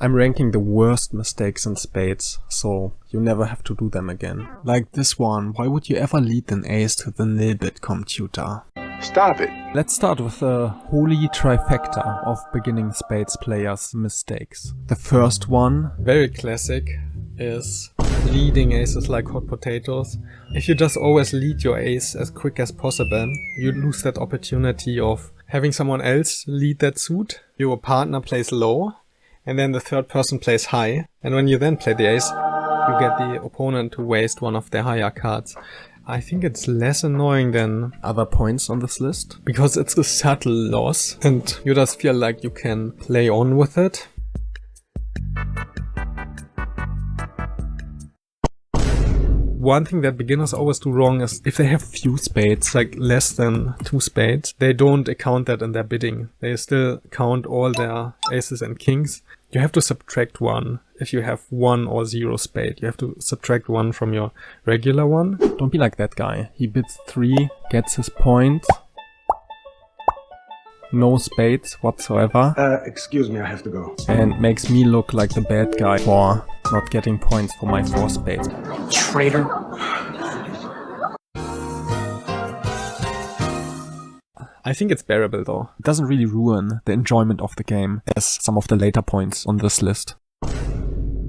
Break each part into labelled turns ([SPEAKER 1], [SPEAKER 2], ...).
[SPEAKER 1] I'm ranking the worst mistakes in spades, so you never have to do them again. Like this one, why would you ever lead an ace to the nil-bit computer?
[SPEAKER 2] Stop it.
[SPEAKER 1] Let's start with a holy trifecta of beginning spades players' mistakes. The first one, very classic, is leading aces like hot potatoes. If you just always lead your ace as quick as possible, you lose that opportunity of having someone else lead that suit. Your partner plays low, and then the third person plays high. And when you then play the ace, you get the opponent to waste one of their higher cards. I think it's less annoying than other points on this list, because it's a subtle loss, and you just feel like you can play on with it. One thing that beginners always do wrong is if they have few spades, like less than 2 spades, they don't account that in their bidding. They still count all their aces and kings. You have to subtract 1 if you have 1 or 0 spade. You have to subtract 1 from your regular one. Don't be like that guy. He bids 3, gets his point. No spades whatsoever.
[SPEAKER 2] Excuse me, I have to go.
[SPEAKER 1] And makes me look like the bad guy for not getting points for my 4 spades.
[SPEAKER 2] Traitor.
[SPEAKER 1] I think it's bearable though. It doesn't really ruin the enjoyment of the game as some of the later points on this list.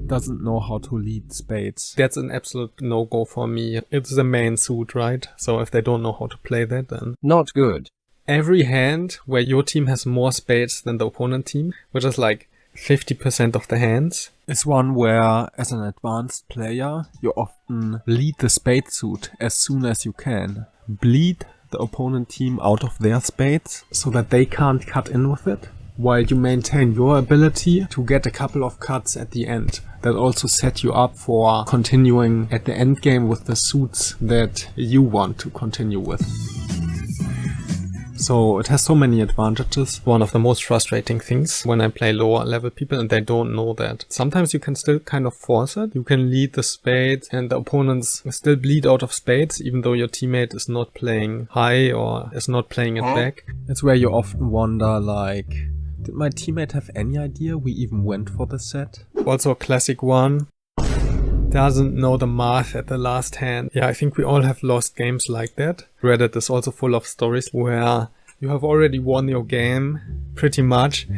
[SPEAKER 1] Doesn't know how to lead spades. That's an absolute no-go for me. It's the main suit, right? So if they don't know how to play that, then
[SPEAKER 2] Not good.
[SPEAKER 1] every hand where your team has more spades than the opponent team, which is like 50% of the hands, is one where, as an advanced player, you often lead the spade suit as soon as you can. Bleed the opponent team out of their spades so that they can't cut in with it, while you maintain your ability to get a couple of cuts at the end that also set you up for continuing at the end game with the suits that you want to continue with. So it has so many advantages. One of the most frustrating things when I play lower level people and they don't know that. Sometimes you can still kind of force it. You can lead the spade and the opponents still bleed out of spades even though your teammate is not playing high or is not playing it back. It's where you often wonder like, did my teammate have any idea we even went for the set? Also a classic one. Doesn't know the Marth at the last hand. Yeah, I think we all have lost games like that. Reddit is also full of stories where you have already won your game pretty much,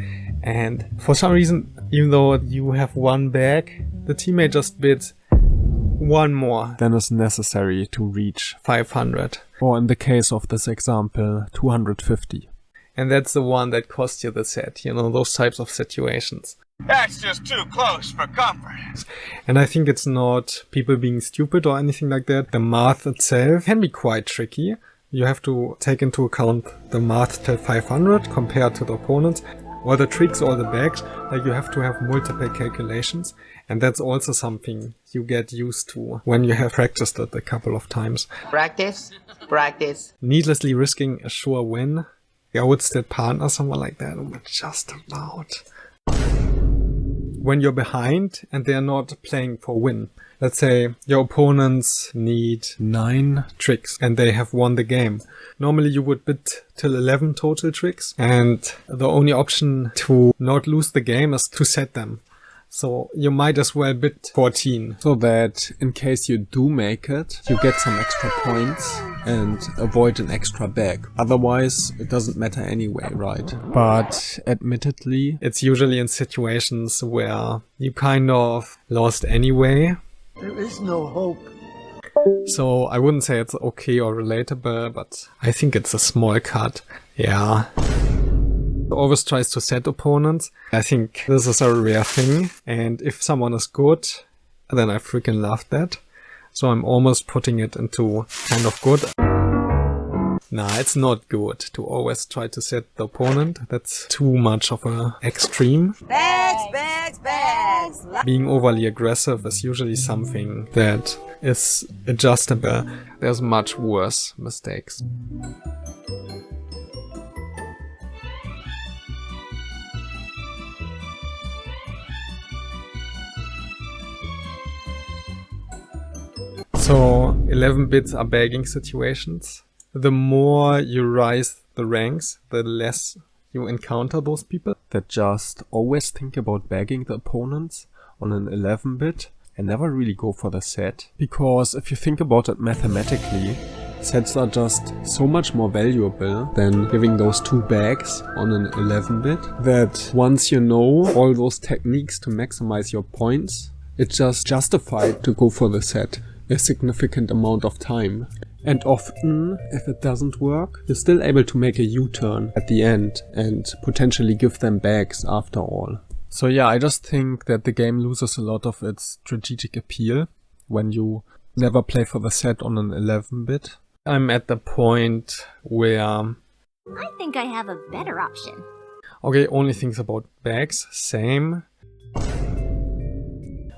[SPEAKER 1] and for some reason, even though you have one back, the teammate just bids 1 more than is necessary to reach 500. Or in the case of this example, 250. And that's the one that costs you the set, you know, those types of situations.
[SPEAKER 3] That's just too close for comfort.
[SPEAKER 1] And I think it's not people being stupid or anything like that. The Marth itself can be quite tricky. You have to take into account the Marth till 500 compared to the opponents. All the tricks, all the bags, like you have to have multiple calculations. And that's also something you get used to when you have practiced it a couple of times.
[SPEAKER 4] Practice.
[SPEAKER 1] Needlessly risking a sure win. I would still partner someone like that, but just about. When you're behind and they're not playing for win. Let's say your opponents need 9 tricks and they have won the game. Normally you would bid till 11 total tricks and the only option to not lose the game is to set them. So you might as well bid 14. So that in case you do make it, you get some extra points and avoid an extra bag. Otherwise, it doesn't matter anyway, right? But admittedly, it's usually in situations where you kind of lost anyway.
[SPEAKER 2] There is no hope.
[SPEAKER 1] So I wouldn't say it's okay or relatable, but I think it's a small cut. Yeah. Always tries to set opponents. I think this is a rare thing, and if someone is good, then I freaking love that. So I'm almost putting it into kind of good. Nah, it's not good to always try to set the opponent. That's too much of an extreme.
[SPEAKER 4] Bags.
[SPEAKER 1] Being overly aggressive is usually something that is adjustable. There's much worse mistakes. So 11 bits are bagging situations. The more you rise the ranks, the less you encounter those people. that just always think about bagging the opponents on an 11-bit and never really go for the set. Because if you think about it mathematically, sets are just so much more valuable than giving those 2 bags on an 11-bit, that once you know all those techniques to maximize your points, it's just justified to go for the set a significant amount of time. And often, if it doesn't work, you're still able to make a U-turn at the end and potentially give them bags after all. So yeah, I just think that the game loses a lot of its strategic appeal when you never play for the set on an 11-bit. I'm at the point where
[SPEAKER 5] I think I have a better option.
[SPEAKER 1] okay, only things about bags, same.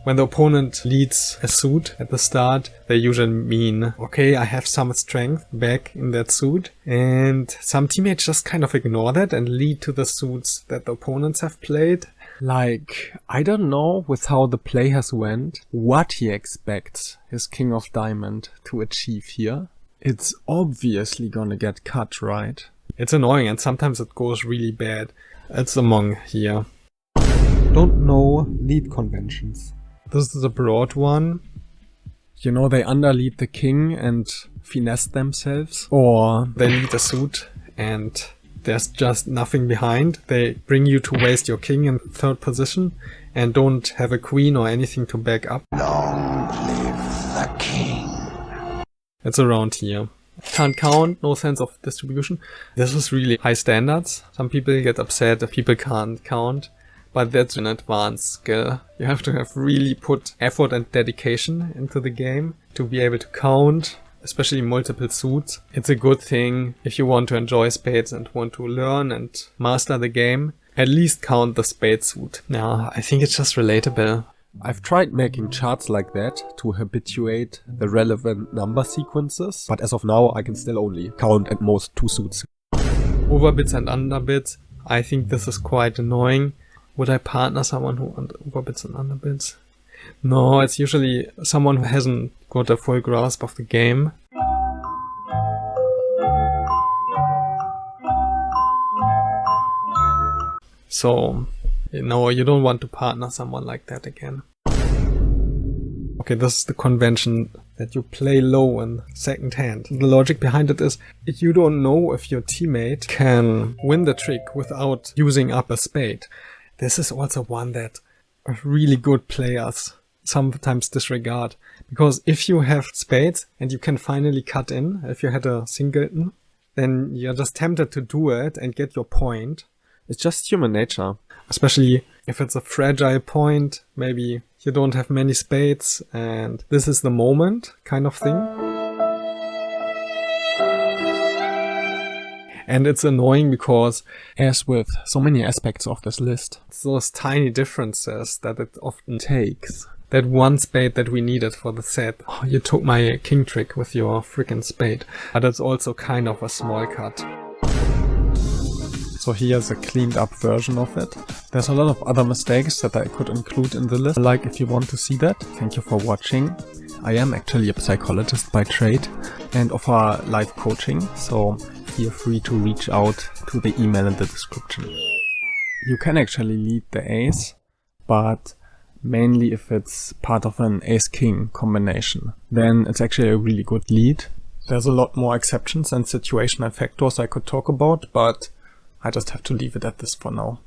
[SPEAKER 1] When the opponent leads a suit at the start, they usually mean, okay, I have some strength back in that suit, and some teammates just kind of ignore that and lead to the suits that the opponents have played. Like, I don't know with how the play has went, what he expects his King of Diamond to achieve here. It's obviously gonna get cut, right? It's annoying and sometimes it goes really bad. It's among here. Don't know lead conventions. This is a broad one. You know, they underlead the king and finesse themselves. Or they lead a suit and there's just nothing behind. They bring you to waste your king in 3rd position and don't have a queen or anything to back up.
[SPEAKER 2] Long live the king.
[SPEAKER 1] It's around here. Can't count, no sense of distribution. This is really high standards. Some people get upset if people can't count. But that's an advanced skill. You have to have really put effort and dedication into the game to be able to count, especially multiple suits. It's a good thing if you want to enjoy spades and want to learn and master the game. At least count the spade suit. Yeah, I think it's just relatable. I've tried making charts like that to habituate the relevant number sequences, but as of now I can still only count at most 2 suits. Overbits and underbits, I think this is quite annoying. Would I partner someone who overbits and underbits? No, it's usually someone who hasn't got a full grasp of the game. So, no, you don't want to partner someone like that again. Okay, this is the convention that you play low in second hand. The logic behind it is, you don't know if your teammate can win the trick without using up a spade. This is also one that really good players sometimes disregard. Because if you have spades and you can finally cut in, if you had a singleton, then you're just tempted to do it and get your point. It's just human nature. Especially if it's a fragile point, maybe you don't have many spades and this is the moment kind of thing. And it's annoying because, as with so many aspects of this list, it's those tiny differences that it often takes. That one spade that we needed for the set. Oh, you took my king trick with your freaking spade. But it's also kind of a small cut. So here's a cleaned up version of it. There's a lot of other mistakes that I could include in the list. Like, if you want to see that, thank you for watching. I am actually a psychologist by trade and offer life coaching, so feel free to reach out to the email in the description. You can actually lead the ace, but mainly if it's part of an ace-king combination, then it's actually a really good lead. There's a lot more exceptions and situational factors I could talk about, but I just have to leave it at this for now.